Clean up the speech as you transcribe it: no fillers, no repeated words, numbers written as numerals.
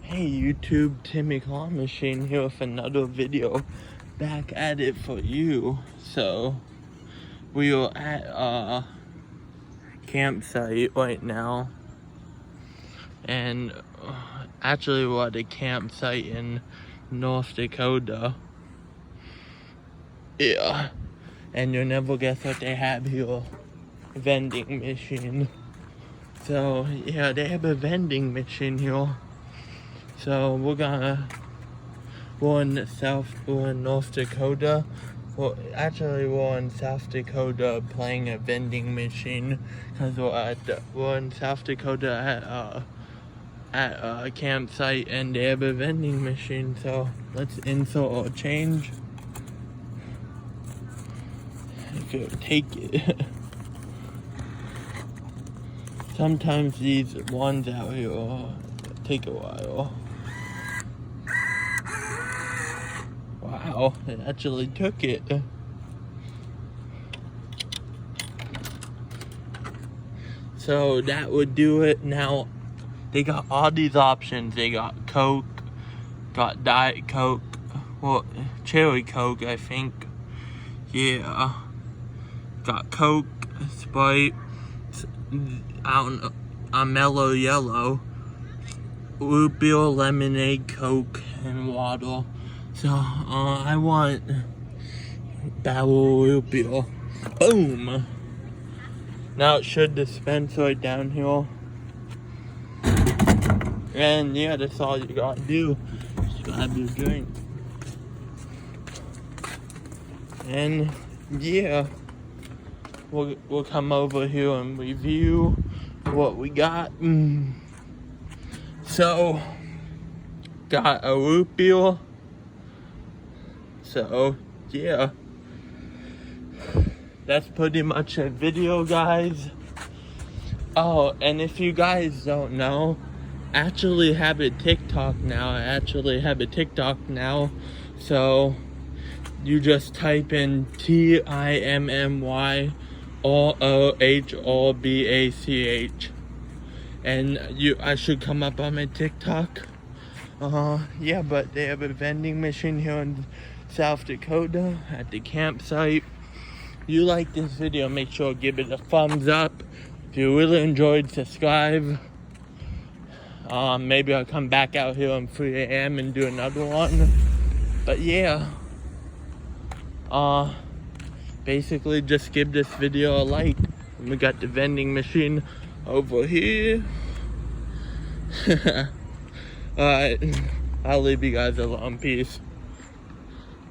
Hey YouTube, Timmy Claw Machine here with another video, back at it for you. So we are at a campsite right now, and actually we're at a campsite in North Dakota. Yeah, and you'll never guess what they have here. Vending machine. So yeah, they have a vending machine here. So we're in North Dakota. Well, actually we're in South Dakota playing a vending machine, because we're in South Dakota at a campsite and they have a vending machine. So let's insert or change. If you take it. Sometimes these ones out here take a while. Wow, it actually took it. So that would do it. Now, they got all these options. They got Coke, got Diet Coke, well, Cherry Coke, I think. Yeah. Got Coke, Sprite, I don't know, a Mellow Yellow, root beer, lemonade, Coke, and water. So, I want barrel root beer. Boom! Now it should dispense right down here. And yeah, that's all you gotta do. Just grab your drink. And yeah, we'll come over here and review what we got. So, got a root beer. So, yeah. That's pretty much a video, guys. Oh, and if you guys don't know, I actually have a TikTok now. So, you just type in TIMMYROHRBACH. And I should come up on my TikTok. Yeah, but they have a vending machine here in South Dakota at the campsite. If you like this video, make sure to give it a thumbs up. If you really enjoyed, subscribe. Maybe I'll come back out here on 3 a.m. and do another one. But yeah, basically just give this video a like. And we got the vending machine over here. Alright, I'll leave you guys alone. Peace.